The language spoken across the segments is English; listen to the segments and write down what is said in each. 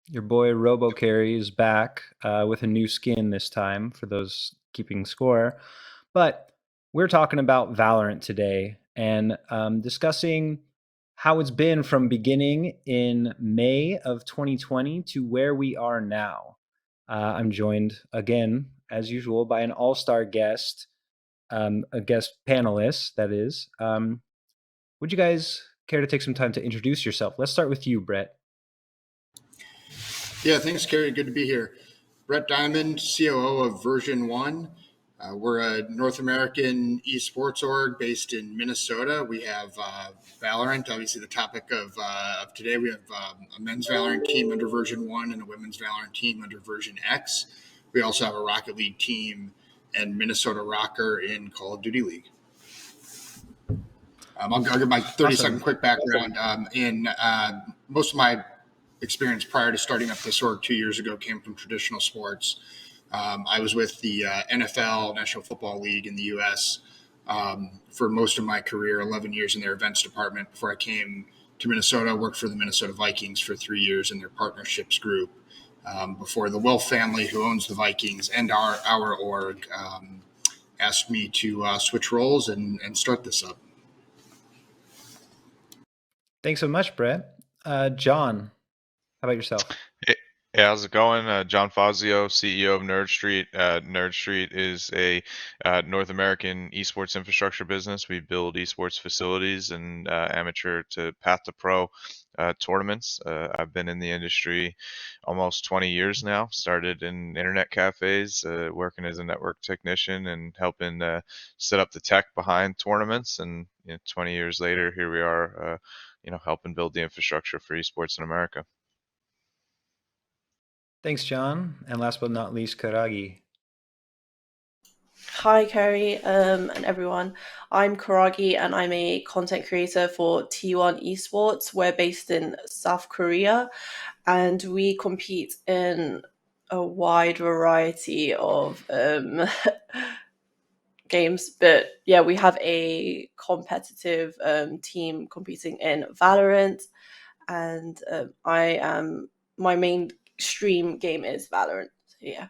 Your boy Robo Kerry is back with a new skin this time for those keeping score. But we're talking about Valorant today and discussing how it's been from beginning in May of 2020 to where we are now. I'm joined again, as usual, by an all-star guest, a guest panelist, that is. Would you guys care to take some time to introduce yourself? Let's start with you, Brett. Yeah, thanks, Kerry. Good to be here. Brett Diamond, COO of Version 1. We're a North American esports org based in Minnesota. We have Valorant, obviously the topic of today. We have a men's Valorant team under Version 1 and a women's Valorant team under Version X. We also have a Rocket League team and Minnesota Rocker in Call of Duty League. I'll give my 30-second quick background. In most of my experience prior to starting up this org 2 years ago came from traditional sports. I was with the NFL, National Football League in the U.S. For most of my career, 11 years in their events department. Before I came to Minnesota, I worked for the Minnesota Vikings for 3 years in their partnerships group. Before the Wilf family, who owns the Vikings and our org, asked me to switch roles and start this up. Thanks so much, Brett. John, how about yourself? Hey, how's it going? John Fazio, CEO of Nerd Street. Nerd Street is a North American esports infrastructure business. We build esports facilities and amateur to path to pro tournaments. I've been in the industry almost 20 years now. Started in internet cafes, working as a network technician and helping set up the tech behind tournaments. And 20 years later, here we are, helping build the infrastructure for esports in America. Thanks, John. And last but not least, Karagii. Hi, Kerry, and everyone. I'm Karagii, and I'm a content creator for T1 Esports. We're based in South Korea, and we compete in a wide variety of games. But yeah, we have a competitive team competing in Valorant, and my main stream game is Valorant. So yeah.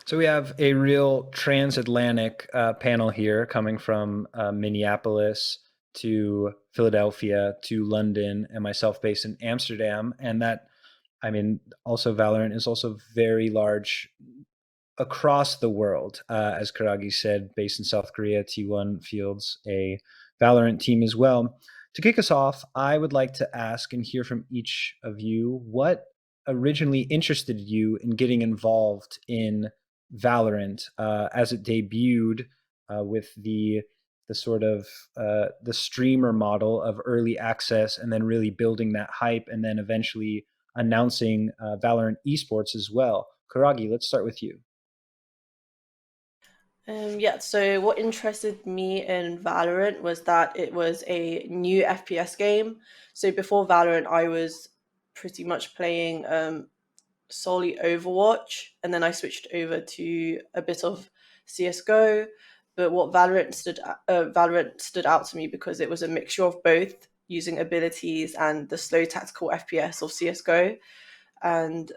So we have a real transatlantic panel here, coming from Minneapolis to Philadelphia to London, and myself based in Amsterdam. And also Valorant is also very large across the world. As Karagii said, based in South Korea, T1 fields a Valorant team as well. To kick us off, I would like to ask and hear from each of you what originally interested you in getting involved in Valorant as it debuted with the sort of the streamer model of early access, and then really building that hype, and then eventually announcing Valorant Esports as well. Karagii, let's start with you. So what interested me in Valorant was that it was a new FPS game. So before Valorant, I was pretty much playing solely Overwatch, and then I switched over to a bit of CS:GO. But what Valorant stood out to me because it was a mixture of both, using abilities and the slow tactical FPS of CS:GO. And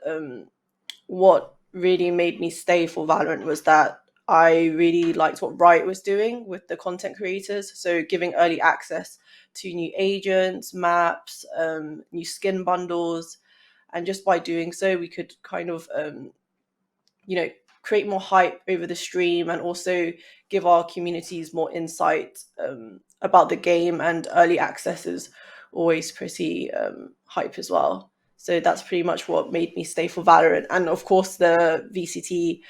what really made me stay for Valorant was that I really liked what Riot was doing with the content creators. So giving early access to new agents, maps, new skin bundles. And just by doing so, we could kind of, create more hype over the stream, and also give our communities more insight about the game. And early access is always pretty hype as well. So that's pretty much what made me stay for Valorant. And of course, the VCT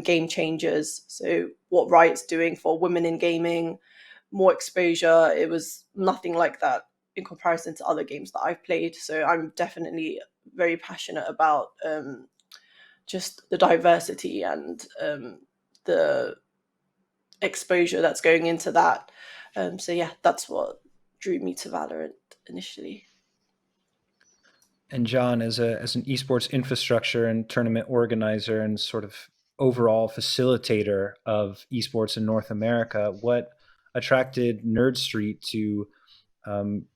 Game Changers. So what Riot's doing for women in gaming, more exposure. It was nothing like that in comparison to other games that I've played. So I'm definitely very passionate about just the diversity and the exposure that's going into that. So yeah, that's what drew me to Valorant initially. And John, as an esports infrastructure and tournament organizer and sort of overall facilitator of esports in North America, what attracted Nerd Street to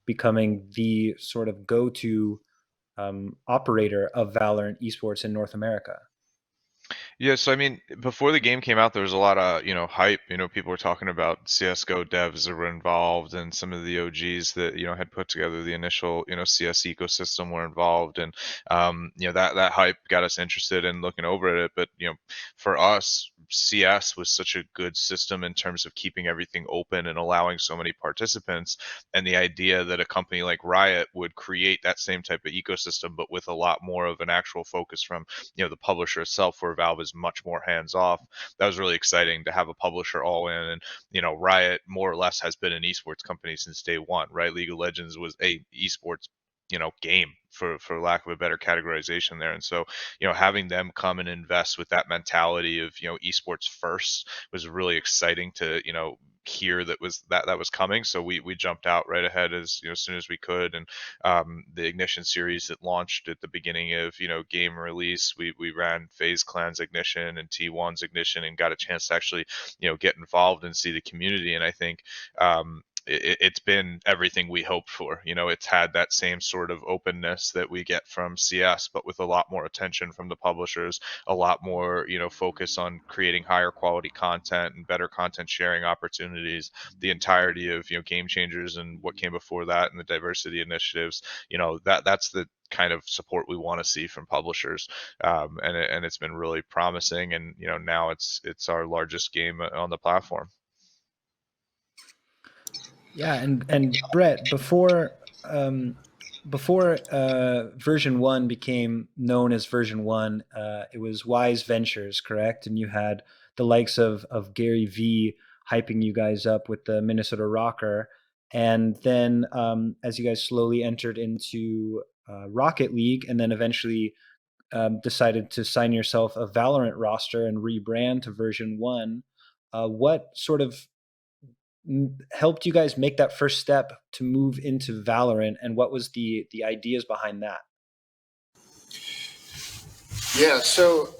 becoming the sort of go-to operator of Valorant esports in North America? Yeah, so I mean, before the game came out, there was a lot of, hype. People were talking about CS:GO devs that were involved, and some of the OGs that, had put together the initial, CS ecosystem were involved, and that hype got us interested in looking over at it. But for us, CS was such a good system in terms of keeping everything open and allowing so many participants, and the idea that a company like Riot would create that same type of ecosystem, but with a lot more of an actual focus from the publisher itself, where Valve is much more hands off. That was really exciting to have a publisher all in. And Riot more or less has been an esports company since day one, right? League of Legends was a esports game, for lack of a better categorization there. And so having them come and invest with that mentality of esports first was really exciting to hear that was coming. So we jumped out right ahead as soon as we could. And the Ignition series that launched at the beginning of game release, we ran FaZe Clan's Ignition and T1's Ignition, and got a chance to actually get involved and see the community. And I think it's been everything we hoped for. It's had that same sort of openness that we get from CS, but with a lot more attention from the publishers, a lot more, focus on creating higher quality content and better content sharing opportunities. The entirety of, Game Changers and what came before that, and the diversity initiatives, that's the kind of support we want to see from publishers. And it's been really promising. And, now it's our largest game on the platform. Yeah, and Brett, before version 1 became known as version 1, it was Wise Ventures, correct? And you had the likes of Gary V hyping you guys up with the Minnesota Rocker. And then as you guys slowly entered into Rocket League, and then eventually decided to sign yourself a Valorant roster and rebrand to version 1, what sort of helped you guys make that first step to move into Valorant, and what was the ideas behind that? Yeah, so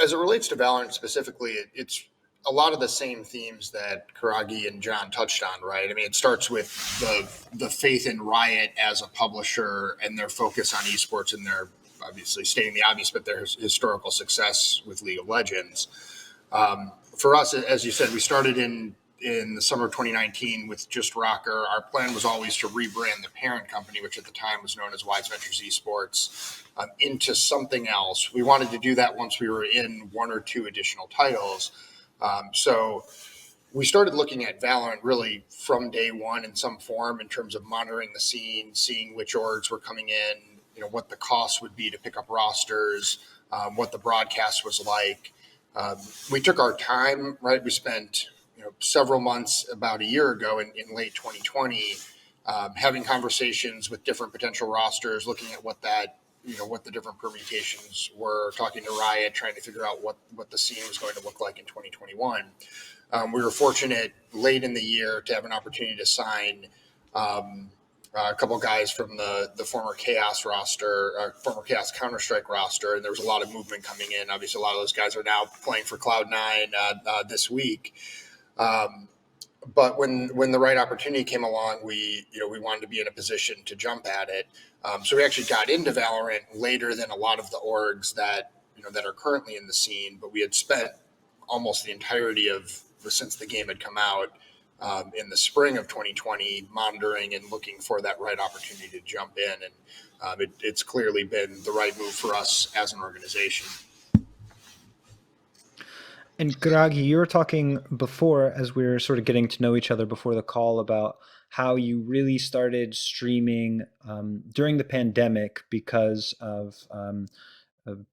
as it relates to Valorant specifically, it's a lot of the same themes that Karagii and John touched on, right? I mean, it starts with the faith in Riot as a publisher and their focus on esports, and their, obviously stating the obvious, but their historical success with League of Legends. For us, as you said, we started in the summer of 2019 with just Rocker. Our plan was always to rebrand the parent company, which at the time was known as Wise Ventures Esports, into something else. We wanted to do that once we were in 1 or 2 additional titles. So we started looking at Valorant really from day one in some form, in terms of monitoring the scene, seeing which orgs were coming in, what the cost would be to pick up rosters, what the broadcast was like. We took our time, right? We spent several months about a year ago in late 2020, having conversations with different potential rosters, looking at what the different permutations were, talking to Riot, trying to figure out what the scene was going to look like in 2021. We were fortunate late in the year to have an opportunity to sign a couple of guys from the former Chaos roster, former Chaos Counter-Strike roster, and there was a lot of movement coming in. Obviously, a lot of those guys are now playing for Cloud9 this week. But when the right opportunity came along, we wanted to be in a position to jump at it. So we actually got into Valorant later than a lot of the orgs that are currently in the scene. But we had spent almost the entirety since the game had come out in the spring of 2020, monitoring and looking for that right opportunity to jump in. And it's clearly been the right move for us as an organization. And Karagii, you were talking before, as we were sort of getting to know each other before the call, about how you really started streaming during the pandemic because of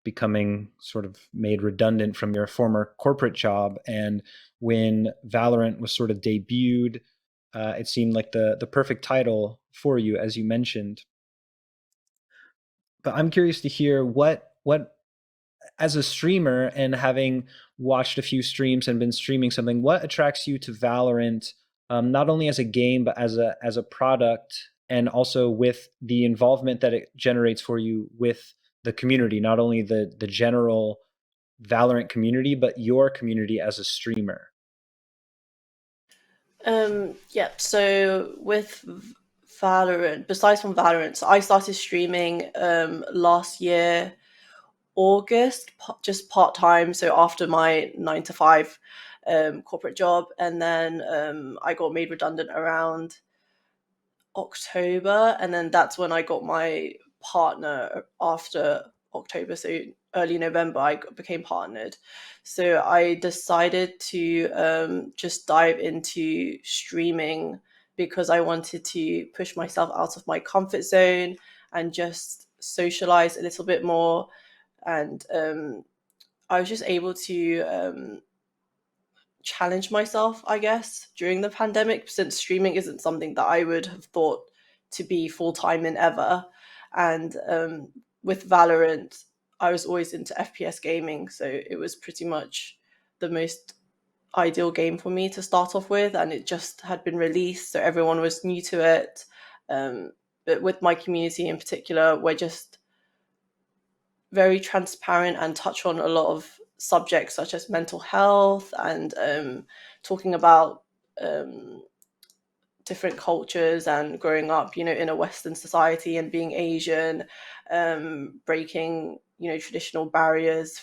becoming sort of made redundant from your former corporate job. And when Valorant was sort of debuted, it seemed like the perfect title for you, as you mentioned. But I'm curious to hear what as a streamer, and having watched a few streams and been streaming something, what attracts you to Valorant, not only as a game, but as a product, and also with the involvement that it generates for you with the community, not only the general Valorant community, but your community as a streamer? Yeah, so with Valorant, besides from Valorant, so I started streaming last year, August, just part-time, so after my 9 to 5 corporate job, and then I got made redundant around October, and then that's when I got my partner after October. So early November, became partnered. So I decided to just dive into streaming because I wanted to push myself out of my comfort zone and just socialize a little bit more. And I was just able to challenge myself, I guess, during the pandemic, since streaming isn't something that I would have thought to be full time in ever. And with Valorant, I was always into FPS gaming, so it was pretty much the most ideal game for me to start off with, and it just had been released, so everyone was new to it. But with my community in particular, we're just very transparent and touch on a lot of subjects such as mental health and talking about different cultures and growing up, in a Western society and being Asian, breaking, traditional barriers,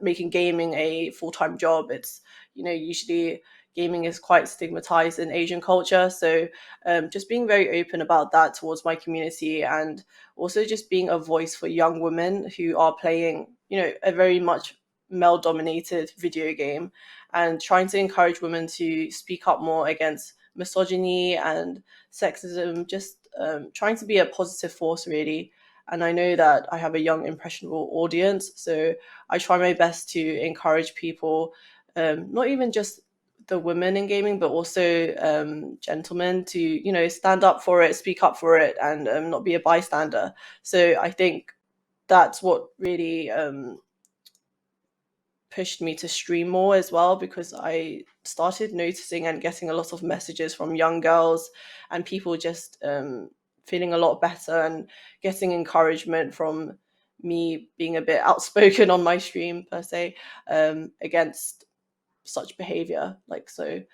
making gaming a full-time job. It's, usually gaming is quite stigmatized in Asian culture. So just being very open about that towards my community, and also just being a voice for young women who are playing, a very much male-dominated video game, and trying to encourage women to speak up more against misogyny and sexism, just trying to be a positive force, really. And I know that I have a young, impressionable audience, so I try my best to encourage people, not even just the women in gaming, but also gentlemen to, stand up for it, speak up for it, and not be a bystander. So I think that's what really pushed me to stream more as well, because I started noticing and getting a lot of messages from young girls and people just feeling a lot better and getting encouragement from me being a bit outspoken on my stream per se, against such behavior. But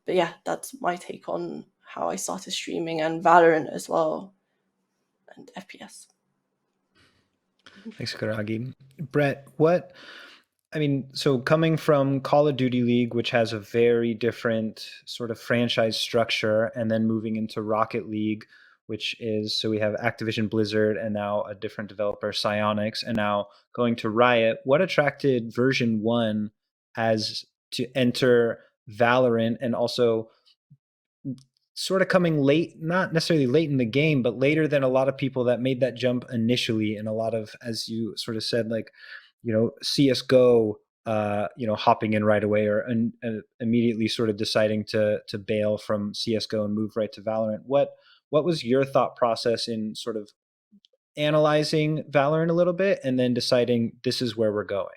yeah, that's my take on how I started streaming and Valorant as well, and FPS. Thanks, Karagii. Brett, so coming from Call of Duty League, which has a very different sort of franchise structure, and then moving into Rocket League, so we have Activision Blizzard and now a different developer, Psyonix, and now going to Riot. What attracted version 1 as to enter Valorant, and also sort of coming late, not necessarily late in the game, but later than a lot of people that made that jump initially, and a lot of, as you sort of said, like, CSGO, hopping in right away, or immediately sort of deciding to bail from CSGO and move right to Valorant. What was your thought process in sort of analyzing Valorant a little bit and then deciding this is where we're going?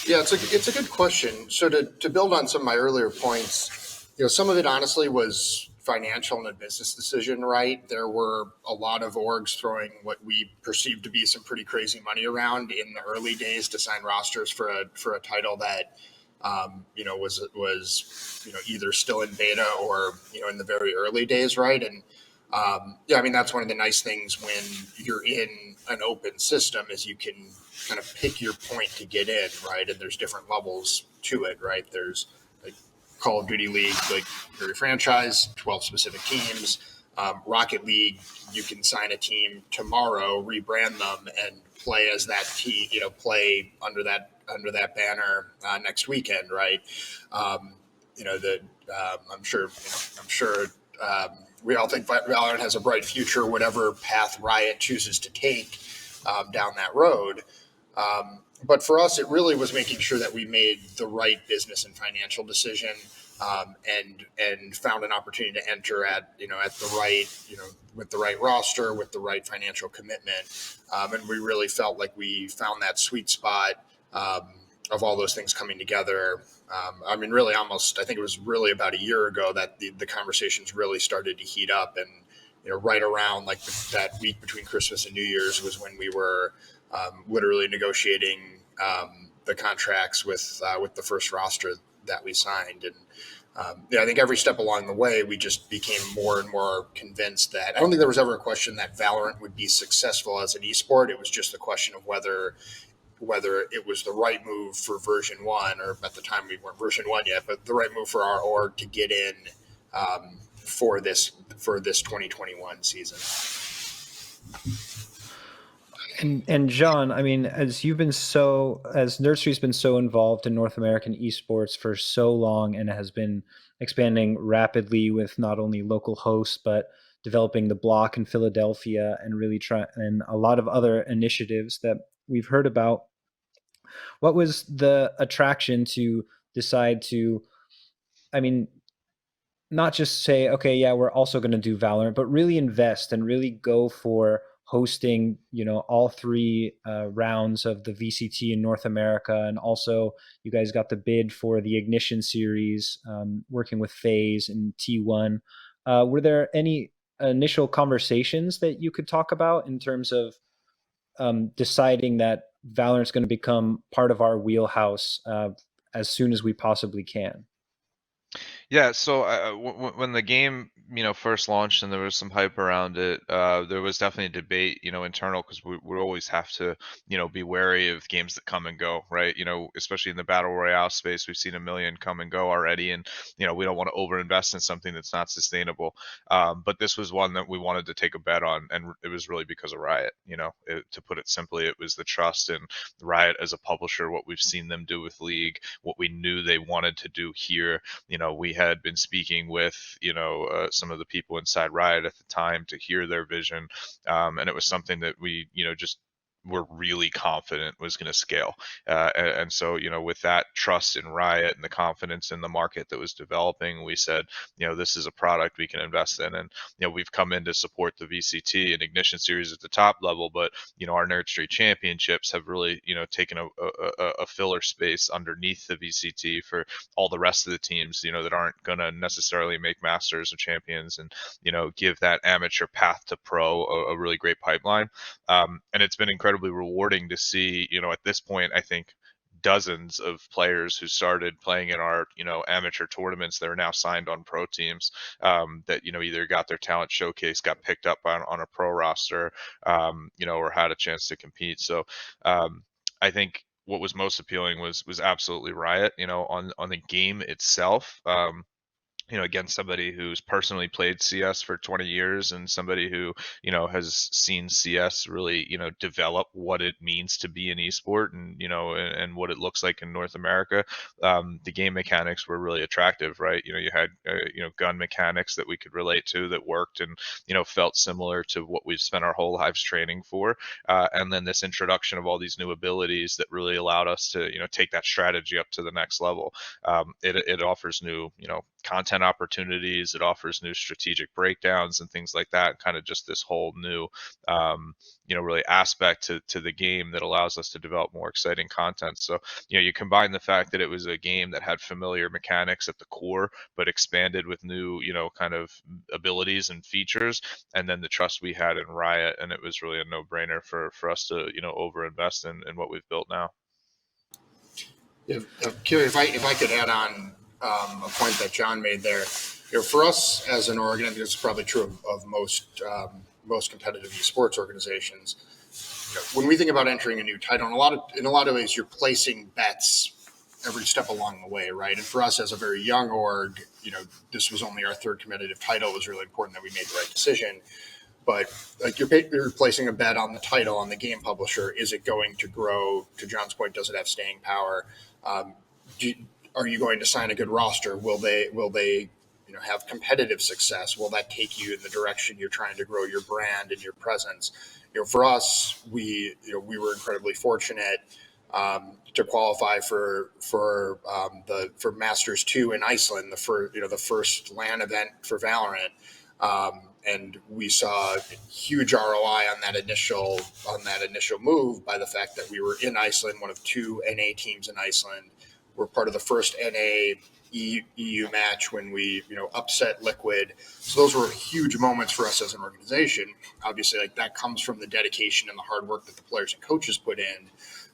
Yeah, it's a good question. So to build on some of my earlier points, some of it honestly was financial and a business decision, right? There were a lot of orgs throwing what we perceived to be some pretty crazy money around in the early days to sign rosters for a title that was either still in beta or in the very early days, right? And that's one of the nice things when you're in an open system is you can kind of pick your point to get in, right? And there's different levels to it, right? There's like Call of Duty League, like your franchise, 12 specific teams. Rocket League, you can sign a team tomorrow, rebrand them, and play as that team. Play under that banner next weekend, right? I'm sure we all think Valorant has a bright future, whatever path Riot chooses to take down that road. But for us, it really was making sure that we made the right business and financial decision, and found an opportunity to enter at the right, with the right roster, with the right financial commitment. And we really felt like we found that sweet spot of all those things coming together. Really almost, I think it was really about a year ago that the conversations really started to heat up. And, right around like that week between Christmas and New Year's was when we were literally negotiating the contracts with the first roster that we signed. And I think every step along the way, we just became more and more convinced that I don't think there was ever a question that Valorant would be successful as an esport. It was just a question of whether it was the right move for version 1, or at the time we weren't version 1 yet, but the right move for our org to get in for this 2021 season. And John, I mean, as Nerd Street's been so involved in North American esports for so long and has been expanding rapidly with not only local hosts, but developing the block in Philadelphia and and a lot of other initiatives that we've heard about. What was the attraction to decide to, I mean, not just say, okay, yeah, we're also going to do Valorant, but really invest and really go for hosting, all 3 rounds of the VCT in North America. And also you guys got the bid for the Ignition series, working with FaZe and T1. Were there any initial conversations that you could talk about in terms of deciding that Valorant's going to become part of our wheelhouse as soon as we possibly can? Yeah, so when the game, first launched and there was some hype around it, there was definitely a debate, internal, because we always have to, be wary of games that come and go, right? Especially in the battle royale space, we've seen a million come and go already, and we don't want to overinvest in something that's not sustainable. But this was one that we wanted to take a bet on, and it was really because of Riot. To put it simply, it was the trust in Riot as a publisher, what we've seen them do with League, what we knew they wanted to do here. We had been speaking with some of the people inside Riot at the time to hear their vision, and it was something that we just were really confident was going to scale. And so, with that trust in Riot and the confidence in the market that was developing, we said, this is a product we can invest in. And, we've come in to support the VCT and Ignition series at the top level, but, our Nerd Street championships have really, taken a filler space underneath the VCT for all the rest of the teams, that aren't going to necessarily make masters or champions, and, give that amateur path to pro a really great pipeline. And it's been incredibly rewarding to see, at this point, I think dozens of players who started playing in our, amateur tournaments that are now signed on pro teams, that, either got their talent showcase, got picked up on a pro roster, or had a chance to compete. So I think what was most appealing was absolutely Riot, on the game itself. Again, somebody who's personally played CS for 20 years and somebody who, has seen CS really, develop what it means to be an esport, and what it looks like in North America. The game mechanics were really attractive, right? You had, gun mechanics that we could relate to that worked and, felt similar to what we've spent our whole lives training for. And then this introduction of all these new abilities that really allowed us to, take that strategy up to the next level. It offers new, content opportunities. It offers new strategic breakdowns and things like that. Kind of just this whole new, really aspect to the game that allows us to develop more exciting content. So, you combine the fact that it was a game that had familiar mechanics at the core, but expanded with new, kind of abilities and features, and then the trust we had in Riot, and it was really a no-brainer for us to, overinvest in what we've built now. Kerry, if I could add on a point that John made there, for us as an org, and I think it's probably true of most competitive esports organizations, when we think about entering a new title, in a lot of ways, you're placing bets every step along the way, right? And for us as a very young org, this was only our 3rd competitive title. It was really important that we made the right decision. But like you're placing a bet on the title, on the game publisher. Is it going to grow? To John's point, does it have staying power? Are you going to sign a good roster? Will they have competitive success? Will that take you in the direction you're trying to grow your brand and your presence? For us, we were incredibly fortunate to qualify for Masters 2 in Iceland, the first LAN event for Valorant. And we saw huge ROI on that initial move by the fact that we were in Iceland, one of 2 NA teams in Iceland. We're part of the first NA EU match when we upset Liquid. So those were huge moments for us as an organization. Obviously, like that comes from the dedication and the hard work that the players and coaches put in.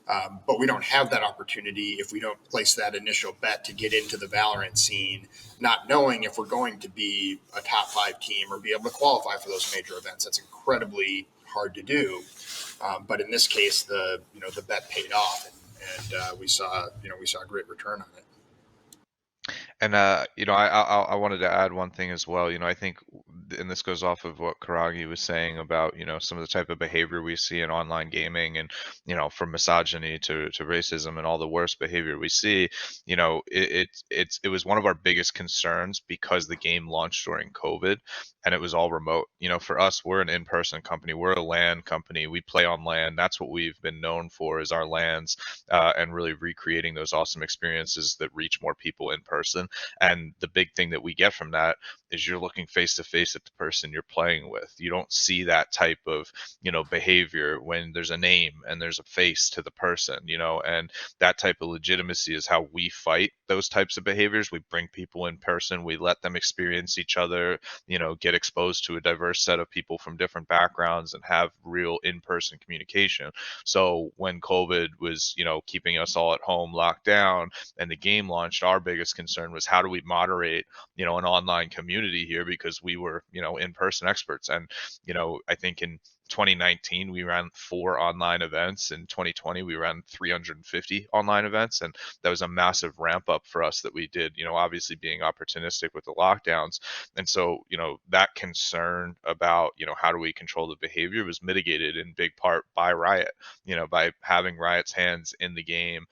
But we don't have that opportunity if we don't place that initial bet to get into the Valorant scene, not knowing if we're going to be a top 5 team or be able to qualify for those major events. That's incredibly hard to do. But in this case, the bet paid off, and we saw a great return on it. And I wanted to add one thing as well. I think, and this goes off of what Karagii was saying about some of the type of behavior we see in online gaming, and from misogyny to racism and all the worst behavior we see. It was one of our biggest concerns because the game launched during COVID, and it was all remote. For us, we're an in-person company. We're a LAN company. We play on LAN. That's what we've been known for, is our LANs, and really recreating those awesome experiences that reach more people in person. And the big thing that we get from that is you're looking face to face at the person you're playing with. You don't see that type of, behavior when there's a name and there's a face to the person, and that type of legitimacy is how we fight those types of behaviors. We bring people in person, we let them experience each other, get exposed to a diverse set of people from different backgrounds and have real in-person communication. So when COVID was, keeping us all at home locked down and the game launched, our biggest concern was how do we moderate, an online community here, because we were, in-person experts. And, I think in 2019 we ran 4 online events. In 2020 we ran 350 online events, and that was a massive ramp up for us that we did, obviously being opportunistic with the lockdowns. And so that concern about how do we control the behavior was mitigated in big part by Riot, by having Riot's hands in the game,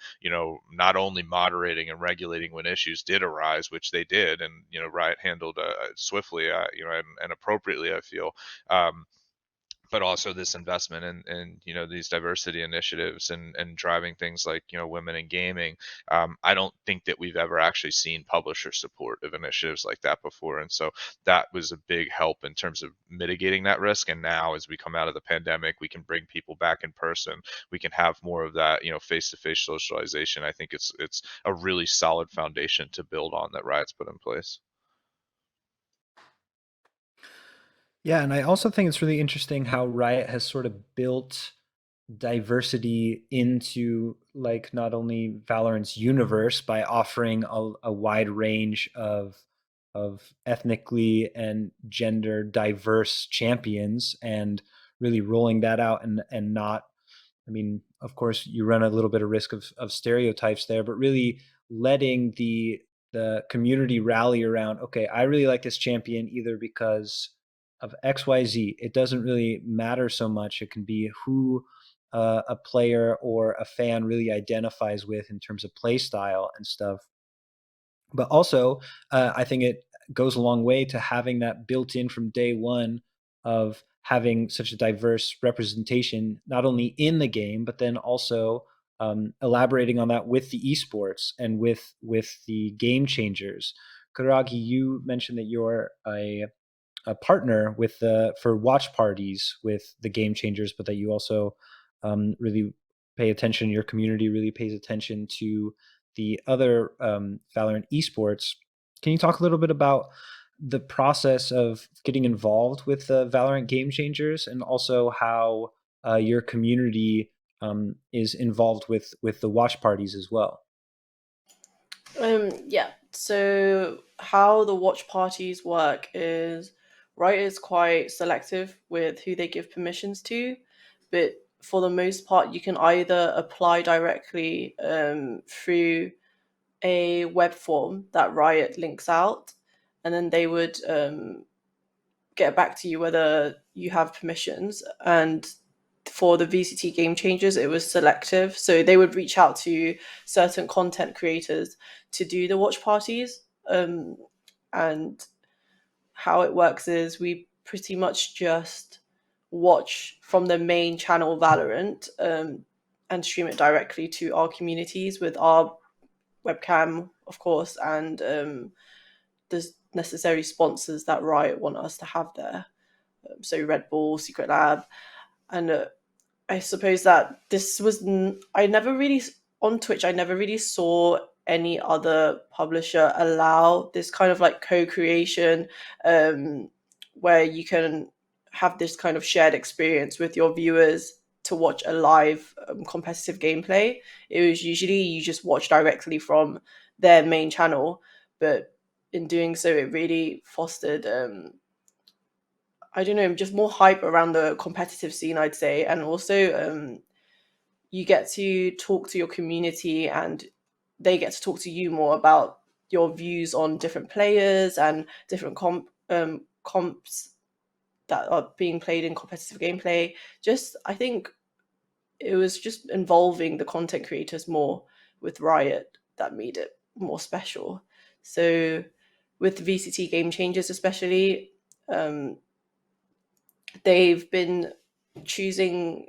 not only moderating and regulating when issues did arise, which they did, and Riot handled swiftly, and appropriately, I feel, but also this investment in these diversity initiatives and driving things like women in gaming. I don't think that we've ever actually seen publisher support of initiatives like that before, and so that was a big help in terms of mitigating that risk. And now, as we come out of the pandemic, we can bring people back in person. We can have more of that face-to-face socialization. I think it's a really solid foundation to build on that Riot's put in place. Yeah, and I also think it's really interesting how Riot has sort of built diversity into like not only Valorant's universe by offering a wide range of ethnically and gender diverse champions, and really rolling that out, and not, I mean, of course you run a little bit of risk of stereotypes there, but really letting the community rally around, okay, I really like this champion either because of XYZ. It doesn't really matter so much. It can be who a player or a fan really identifies with in terms of play style and stuff. But also, I think it goes a long way to having that built in from day one, of having such a diverse representation, not only in the game, but then also elaborating on that with the esports and with the game changers. Karagii, you mentioned that you're a partner with for watch parties with the game changers, but that you also really pay attention. Your community really pays attention to the other Valorant esports. Can you talk a little bit about the process of getting involved with the Valorant Game Changers, and also how your community is involved with the watch parties as well? Yeah. So how the watch parties work is Riot is quite selective with who they give permissions to, but for the most part, you can either apply directly through a web form that Riot links out, and then they would get back to you whether you have permissions. And for the VCT Game Changers, it was selective. So they would reach out to certain content creators to do the watch parties. And how it works is we pretty much just watch from the main channel Valorant, and stream it directly to our communities with our webcam, of course, and the necessary sponsors that Riot want us to have there. So Red Bull, Secret Lab, and I suppose that this was I never really on Twitch. I never really saw any other publisher allow this kind of like co-creation, where you can have this kind of shared experience with your viewers to watch a live competitive gameplay. It was usually you just watch directly from their main channel, but in doing so, it really fostered I don't know, just more hype around the competitive scene, I'd say. And also, you get to talk to your community and they get to talk to you more about your views on different players and different comps that are being played in competitive gameplay. Just, I think it was just involving the content creators more with Riot that made it more special. So with VCT Game Changers especially, they've been choosing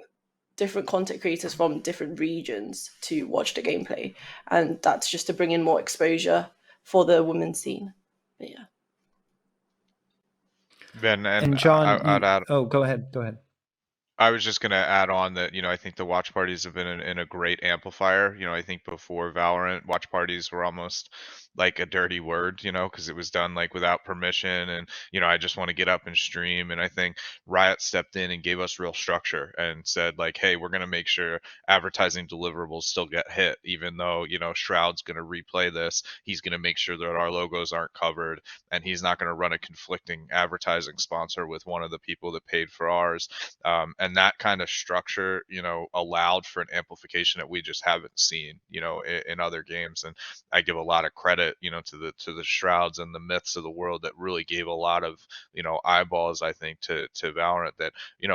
different content creators from different regions to watch the gameplay, and that's just to bring in more exposure for the women's scene. But yeah. Ben, And and John, I'd add. oh, go ahead. I was just going to add on that, I think the watch parties have been in a great amplifier. I think before Valorant, watch parties were almost like a dirty word, because it was done like without permission. And, I just want to get up and stream. And I think Riot stepped in and gave us real structure and said, like, hey, we're going to make sure advertising deliverables still get hit, even though, Shroud's going to replay this. He's going to make sure that our logos aren't covered, and he's not going to run a conflicting advertising sponsor with one of the people that paid for ours. And that kind of structure, allowed for an amplification that we just haven't seen, in other games. And I give a lot of credit, to the Shrouds and the Myths of the world that really gave a lot of, eyeballs, I think, to Valorant that,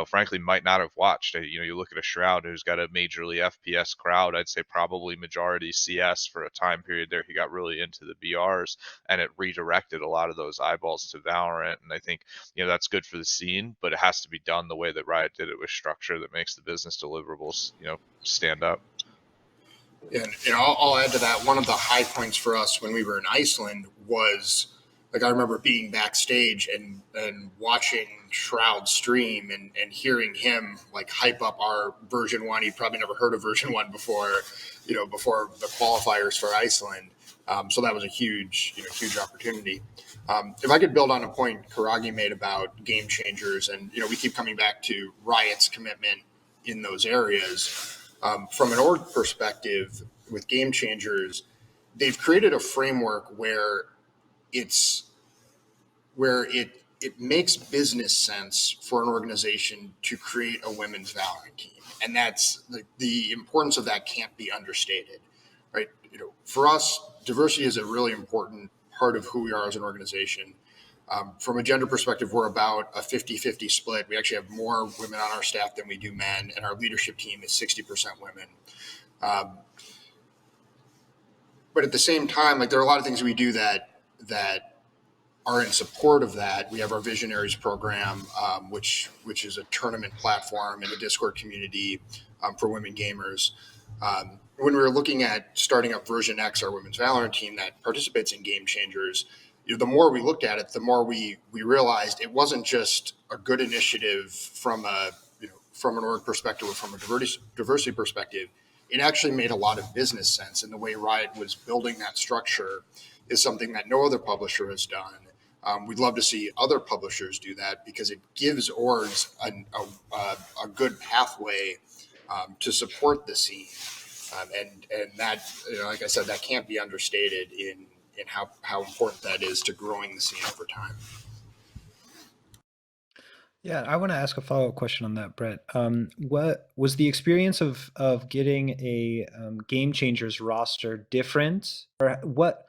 frankly might not have watched. You look at a Shroud who's got a majorly FPS crowd. I'd say probably majority CS for a time period there. He got really into the BRs, and it redirected a lot of those eyeballs to Valorant. And I think, that's good for the scene, but it has to be done the way that Riot did it, with structure that makes the business deliverables, stand up. And I'll add to that. One of the high points for us when we were in Iceland was, like, I remember being backstage and watching Shroud stream and hearing him like hype up our version 1. He'd probably never heard of version 1 before, before the qualifiers for Iceland. So that was a huge opportunity. If I could build on a point Karagii made about Game Changers, and we keep coming back to Riot's commitment in those areas. From an org perspective, with Game Changers, they've created a framework where it makes business sense for an organization to create a women's Valorant team, and that's the importance of that can't be understated, right? For us, diversity is a really important part of who we are as an organization. From a gender perspective, we're about a 50-50 split. We actually have more women on our staff than we do men, and our leadership team is 60% women. But at the same time, like, there are a lot of things we do that are in support of that. We have our Visionaries program, which is a tournament platform and a Discord community for women gamers. When we were looking at starting up Version X, our women's Valorant team that participates in Game Changers, the more we looked at it, the more we realized it wasn't just a good initiative from an org perspective or from a diversity perspective. It actually made a lot of business sense, and the way Riot was building that structure is something that no other publisher has done. We'd love to see other publishers do that, because it gives orgs a good pathway to support the scene, and that, like I said, that can't be understated in how important that is to growing the scene over time. Yeah, I want to ask a follow-up question on that, Brett. What was the experience of getting a Game Changers roster different, or what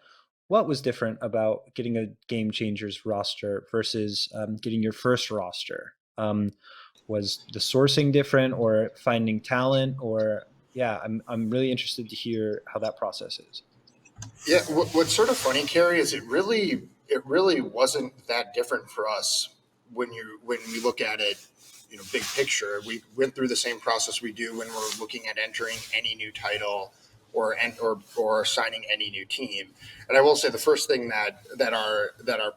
was different about getting a Game Changers roster versus getting your first roster? Was the sourcing different, or finding talent, or yeah, I'm really interested to hear how that process is. Yeah, what's sort of funny, Kerry, is it really wasn't that different for us when we look at it, big picture. We went through the same process we do when we're looking at entering any new title or signing any new team. And I will say the first thing that our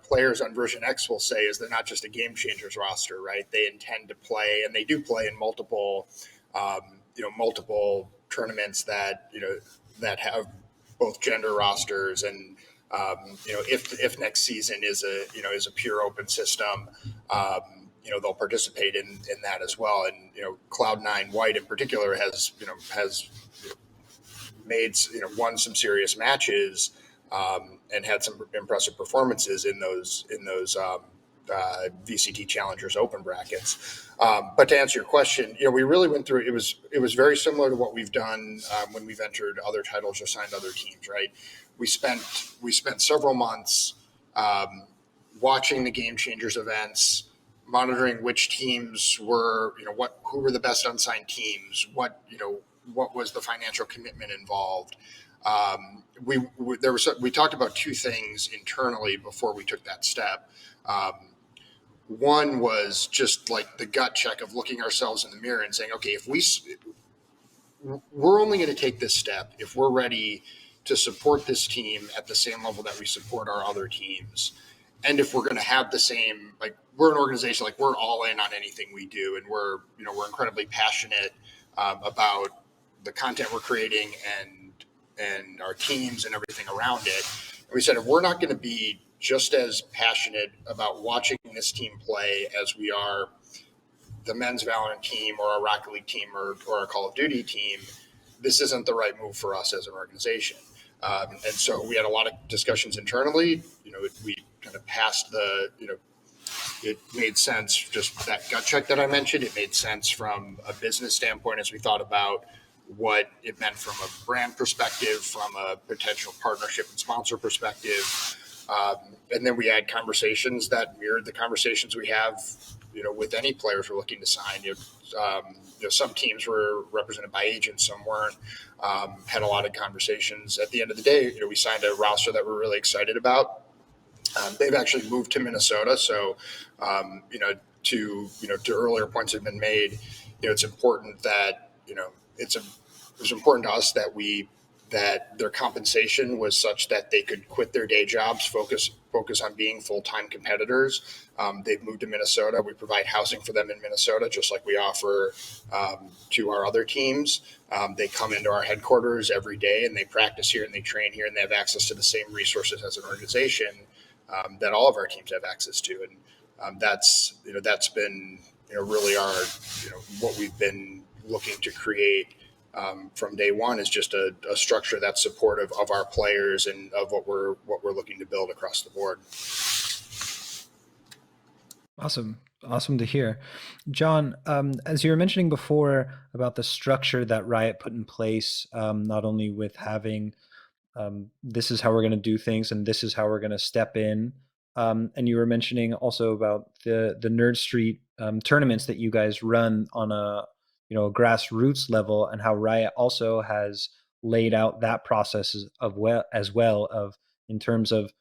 players on Version X will say is they're not just a Game Changers roster, right? They intend to play, and they do play in multiple tournaments that have both gender rosters, and if next season is a pure open system, they'll participate in that as well. And Cloud9 White in particular has made won some serious matches and had some impressive performances in those VCT Challengers Open brackets. But to answer your question, we really went through it. Was very similar to what we've done when we've entered other titles or signed other teams. Right, we spent several months watching the Game Changers events, monitoring which teams were, who were the best unsigned teams, what was the financial commitment involved. We talked about two things internally before we took that step. One was just like the gut check of looking ourselves in the mirror and saying, okay, if we're only going to take this step if we're ready to support this team at the same level that we support our other teams. And if we're going to have the same, like, we're an organization, like, we're all in on anything we do. And we're incredibly passionate about the content we're creating and our teams and everything around it. And we said, if we're not going to be just as passionate about watching this team play as we are the men's VALORANT team or our Rocket League team or our Call of Duty team, this isn't the right move for us as an organization. And so we had a lot of discussions internally. We kind of passed it made sense, just that gut check that I mentioned. It made sense from a business standpoint as we thought about what it meant from a brand perspective, from a potential partnership and sponsor perspective. And then we had conversations that mirrored the conversations we have, with any players we're looking to sign. Some teams were represented by agents, some weren't. Had a lot of conversations. At the end of the day, we signed a roster that we're really excited about. They've actually moved to Minnesota, so to earlier points have been made. It's important that it was important to us that their compensation was such that they could quit their day jobs, focus on being full-time competitors. They've moved to Minnesota. We provide housing for them in Minnesota, just like we offer to our other teams. They come into our headquarters every day and they practice here and they train here and they have access to the same resources as an organization that all of our teams have access to. And that's been really our what we've been looking to create from day one, is just a structure that's supportive of our players and of what we're looking to build across the board. Awesome to hear. John, as you were mentioning before about the structure that Riot put in place, not only with having this is how we're going to do things and this is how we're going to step in, and you were mentioning also about the Nerd Street tournaments that you guys run on a grassroots level, and how Riot also has laid out that process as well of in terms of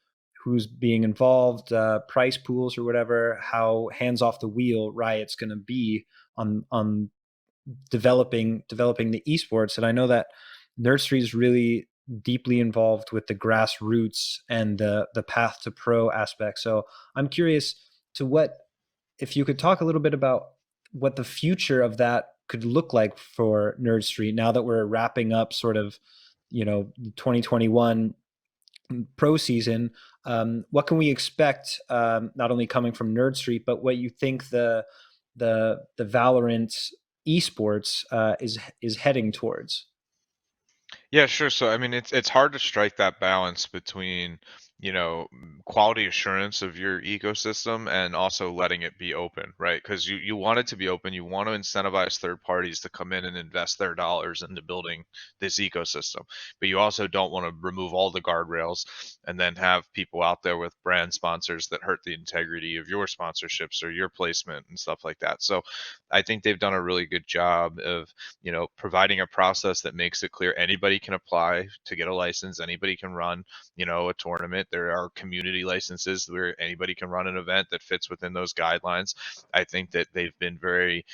who's being involved, price pools or whatever, how hands off the wheel Riot's going to be on developing the esports. And I know that Nerd Street is really deeply involved with the grassroots and the path to pro aspect. So I'm curious if you could talk a little bit about what the future of that could look like for Nerd Street now that we're wrapping up sort of 2021 pro season. What can we expect, not only coming from Nerd Street, but what you think the VALORANT esports is heading towards? Yeah, sure. So I mean, it's hard to strike that balance between quality assurance of your ecosystem and also letting it be open, right? Because you want it to be open. You want to incentivize third parties to come in and invest their dollars into building this ecosystem, but you also don't want to remove all the guardrails and then have people out there with brand sponsors that hurt the integrity of your sponsorships or your placement and stuff like that. So I think they've done a really good job of providing a process that makes it clear anybody can apply to get a license, anybody can run a tournament. There are community licenses where anybody can run an event that fits within those guidelines. I think that they've been very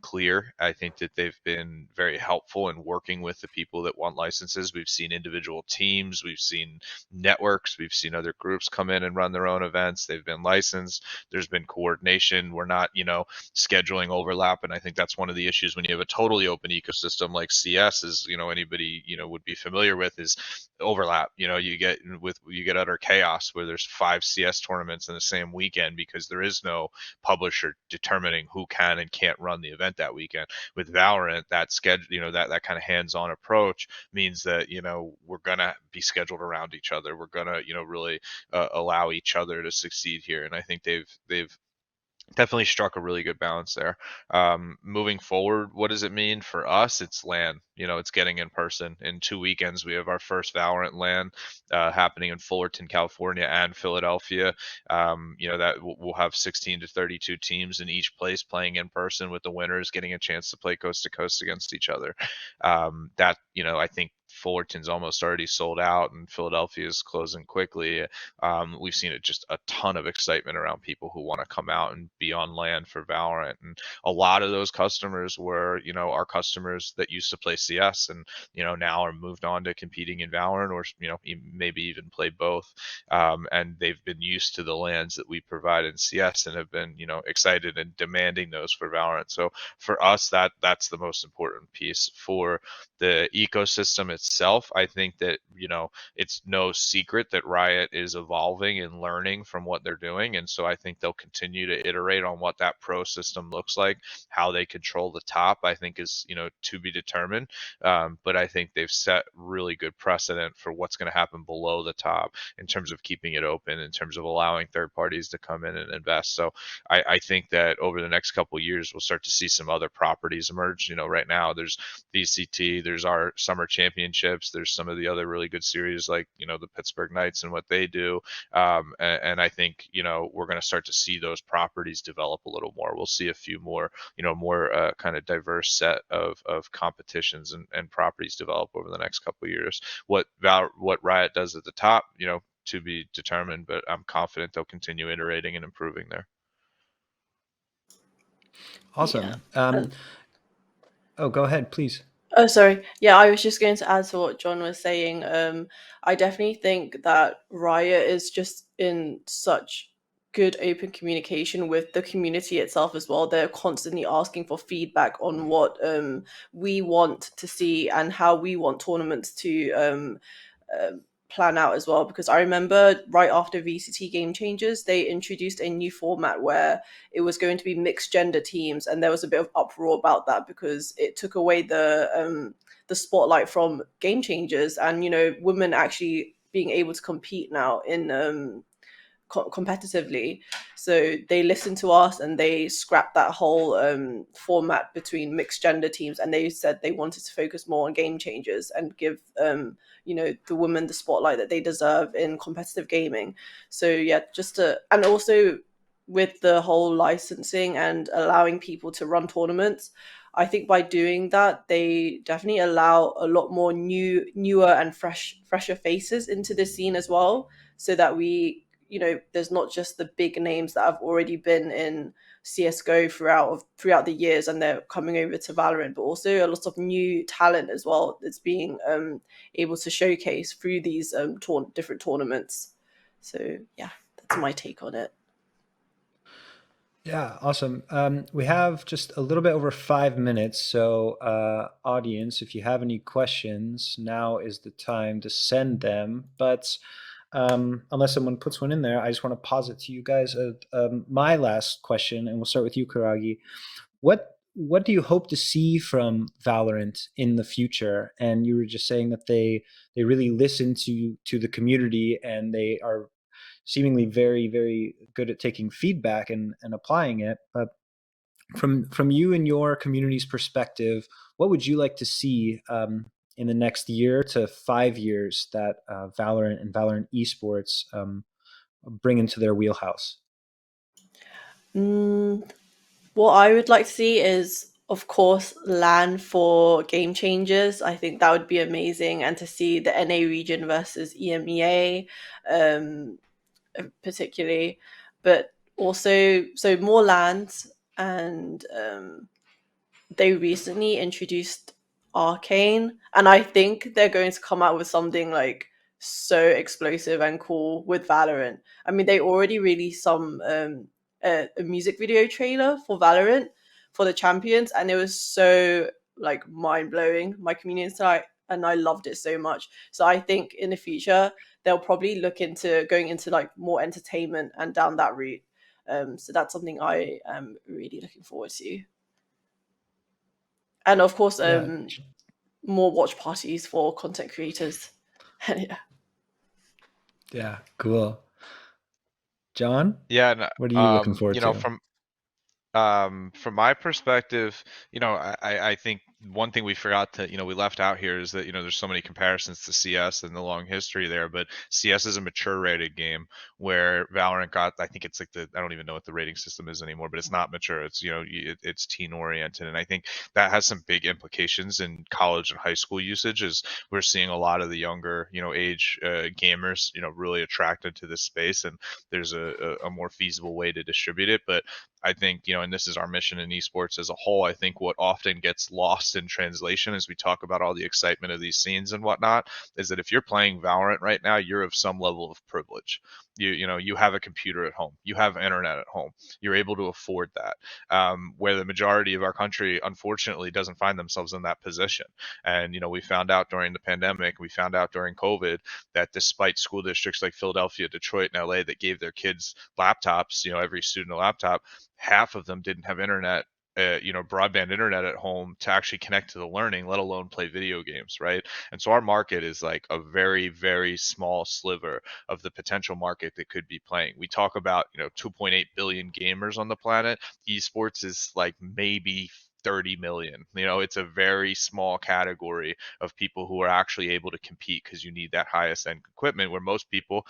clear. I think that they've been very helpful in working with the people that want licenses. We've seen individual teams, we've seen networks, we've seen other groups come in and run their own events. They've been licensed. There's been coordination. We're not, scheduling overlap. And I think that's one of the issues when you have a totally open ecosystem like CS, is, anybody, would be familiar with, is overlap. You get utter chaos where there's 5 CS tournaments in the same weekend because there is no publisher determining who can and can't run the event that weekend. With Valorant, that schedule, that kind of hands-on approach means that we're gonna be scheduled around each other. We're gonna really allow each other to succeed here, and I think they've definitely struck a really good balance there. Moving forward, what does it mean for us? It's LAN. It's getting in person. In 2 weekends, we have our first Valorant LAN happening in Fullerton, California, and Philadelphia. That we'll have 16 to 32 teams in each place playing in person, with the winners getting a chance to play coast to coast against each other. I think Fullerton's almost already sold out, and Philadelphia is closing quickly. We've seen just a ton of excitement around people who want to come out and be on LAN for Valorant, and a lot of those customers were our customers that used to play CS, and now are moved on to competing in Valorant, or maybe even play both, and they've been used to the LANs that we provide in CS and have been excited and demanding those for Valorant. So for us, that's the most important piece. For the ecosystem itself, I think that it's no secret that Riot is evolving and learning from what they're doing, and so I think they'll continue to iterate on what that pro system looks like. How they control the top, I think, is to be determined, but I think they've set really good precedent for what's going to happen below the top in terms of keeping it open, in terms of allowing third parties to come in and invest. So I think that over the next couple of years, we'll start to see some other properties emerge. Right now there's VCT, there's our summer championships, there's some of the other really good series like the Pittsburgh Knights and what they do, and I think we're going to start to see those properties develop a little more. We'll see a few more more kind of diverse set of competitions and properties develop over the next couple of years. What Riot does at the top, to be determined, but I'm confident they'll continue iterating and improving there. Awesome. Oh, go ahead, please. Oh, sorry. Yeah, I was just going to add to what John was saying. I definitely think that Riot is just in such good open communication with the community itself as well. They're constantly asking for feedback on what we want to see and how we want tournaments to plan out as well, because I remember right after VCT Game Changers, they introduced a new format where it was going to be mixed gender teams, and there was a bit of uproar about that because it took away the spotlight from Game Changers, and women actually being able to compete now in competitively. So they listened to us and they scrapped that whole format between mixed gender teams, and they said they wanted to focus more on Game Changers and give the women the spotlight that they deserve in competitive gaming. So yeah, and also with the whole licensing and allowing people to run tournaments, I think by doing that, they definitely allow a lot more newer and fresher faces into the scene as well, so that we there's not just the big names that have already been in CSGO throughout the years and they're coming over to Valorant, but also a lot of new talent as well that's being able to showcase through these different tournaments. So yeah, that's my take on it. Yeah, awesome. We have just a little bit over 5 minutes. So audience, if you have any questions, now is the time to send them. But unless someone puts one in there, I just want to posit to you guys my last question, and we'll start with you, Karagii. What do you hope to see from Valorant in the future? And you were just saying that they really listen to the community, and they are seemingly very, very good at taking feedback and applying it. But from you and your community's perspective, what would you like to see in the next year to 5 years that Valorant and Valorant Esports bring into their wheelhouse? What I would like to see is, of course, LAN for Game Changers. I think that would be amazing, and to see the NA region versus EMEA, particularly, but also more LANs, and they recently introduced Arcane, and I think they're going to come out with something like so explosive and cool with Valorant. I mean, they already released some a music video trailer for Valorant for the champions, and it was so like mind blowing. My community and I loved it so much. So I think in the future they'll probably look into going into like more entertainment and down that route. So that's something I am really looking forward to. And of course, more watch parties for content creators. Yeah. Yeah, cool. John, Yeah, and what are you looking forward you know, to? from my perspective, I think one thing we forgot to, we left out here is that, there's so many comparisons to CS and the long history there, but CS is a mature rated game where Valorant got, I think it's like I don't even know what the rating system is anymore, but it's not mature. It's, it's teen oriented. And I think that has some big implications in college and high school usage, as we're seeing a lot of the younger, age gamers, really attracted to this space. And there's a more feasible way to distribute it. But I think, and this is our mission in esports as a whole, I think what often gets lost in translation as we talk about all the excitement of these scenes and whatnot is that if you're playing Valorant right now, you're of some level of privilege. You have a computer at home, you have internet at home, you're able to afford that, where the majority of our country unfortunately doesn't find themselves in that position. And we found out during the pandemic, we found out during COVID, that despite school districts like Philadelphia, Detroit, and LA that gave their kids laptops, every student a laptop, half of them didn't have internet, broadband internet at home to actually connect to the learning, let alone play video games, right? And so our market is like a very, very small sliver of the potential market that could be playing. We talk about, 2.8 billion gamers on the planet. Esports is like maybe 30 million. It's a very small category of people who are actually able to compete, because you need that highest end equipment, where most people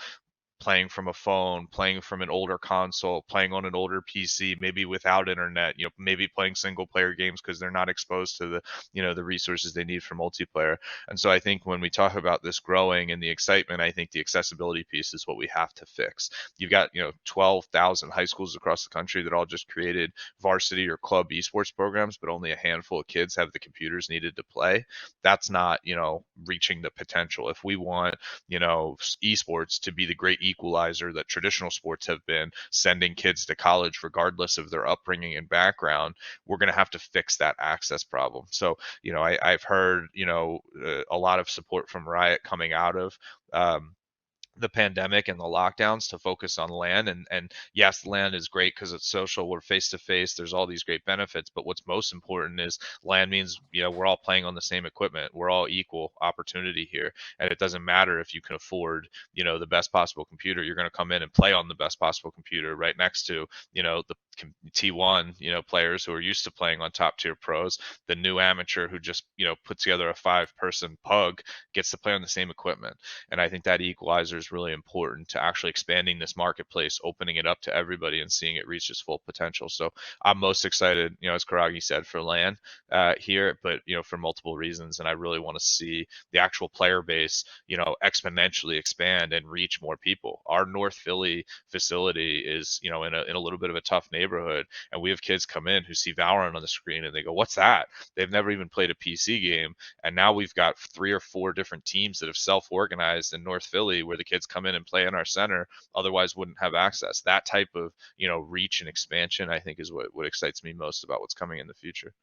playing from a phone, playing from an older console, playing on an older PC, maybe without internet, maybe playing single player games because they're not exposed to the resources they need for multiplayer. And so I think when we talk about this growing and the excitement, I think the accessibility piece is what we have to fix. You've got, 12,000 high schools across the country that all just created varsity or club esports programs, but only a handful of kids have the computers needed to play. That's not, reaching the potential. If we want, esports to be the great equalizer that traditional sports have been, sending kids to college regardless of their upbringing and background, we're going to have to fix that access problem. So, I've heard, a lot of support from Riot coming out of the pandemic and the lockdowns to focus on LAN. And yes, LAN is great because it's social, we're face to face, there's all these great benefits, but what's most important is LAN means, we're all playing on the same equipment, we're all equal opportunity here. And it doesn't matter if you can afford, the best possible computer, you're going to come in and play on the best possible computer right next to, the T1, players who are used to playing on top tier pros. The new amateur who just, put together a 5-person pug gets to play on the same equipment. And I think that equalizer is really important to actually expanding this marketplace, opening it up to everybody and seeing it reach its full potential. So I'm most excited, as Karagii said, for LAN here, but, for multiple reasons. And I really want to see the actual player base, exponentially expand and reach more people. Our North Philly facility is, in a little bit of a tough neighborhood. And we have kids come in who see Valorant on the screen and they go, what's that? They've never even played a PC game. And now we've got 3 or 4 different teams that have self-organized in North Philly where the kids come in and play in our center, otherwise wouldn't have access. That type of, reach and expansion, I think, is what excites me most about what's coming in the future.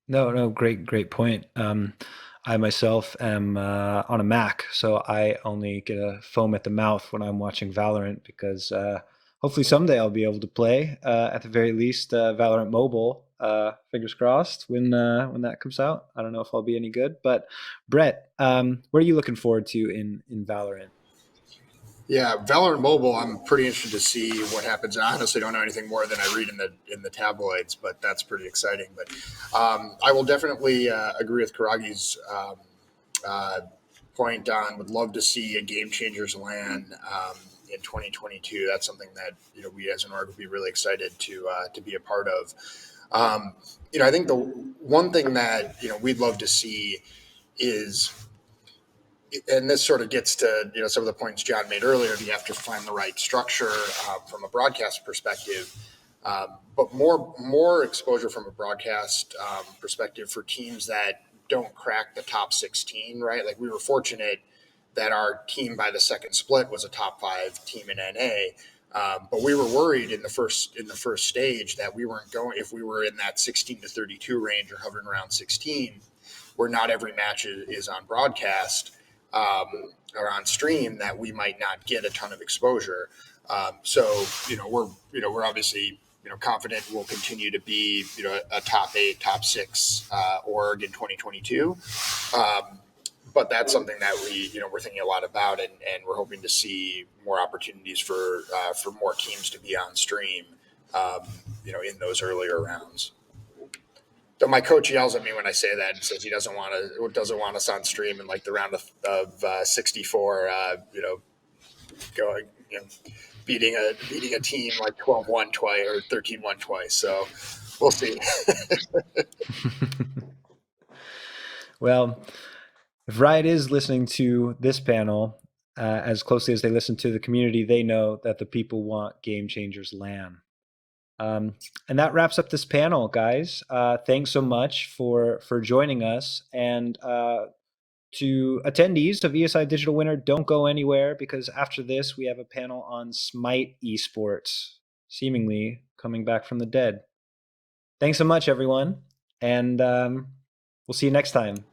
No, great point. I myself am on a Mac, so I only get a foam at the mouth when I'm watching Valorant, because hopefully someday I'll be able to play, at the very least, Valorant Mobile. Fingers crossed when that comes out. I don't know if I'll be any good, but Brett, what are you looking forward to in Valorant? Yeah, Valorant Mobile, I'm pretty interested to see what happens. I honestly don't know anything more than I read in the tabloids, but that's pretty exciting. But I will definitely agree with Karagi's point on. Would love to see a Game Changers LAN in 2022. That's something that we as an org would be really excited to be a part of. I think the one thing that we'd love to see is, and this sort of gets to some of the points John made earlier. You have to find the right structure from a broadcast perspective, but more exposure from a broadcast perspective for teams that don't crack the top 16. Right, like we were fortunate that our team by the second split was a top 5 team in NA, but we were worried in the first stage that we weren't going, if we were in that 16 to 32 range or hovering around 16. where not every match is on broadcast or on stream, that we might not get a ton of exposure. So we're obviously confident we'll continue to be a top 8, top 6 org in 2022. But that's something that we're thinking a lot about, and we're hoping to see more opportunities for more teams to be on stream, in those earlier rounds. So my coach yells at me when I say that and says he doesn't want us on stream in like the round of 64. Going beating a team like 12-1 twice or 13-1 twice. So we'll see. Well, if Riot is listening to this panel as closely as they listen to the community, they know that the people want Game Changers LAN. And that wraps up this panel, guys. Thanks so much for joining us. And to attendees of ESI Digital Winter, don't go anywhere, because after this, we have a panel on Smite Esports, seemingly coming back from the dead. Thanks so much, everyone. And we'll see you next time.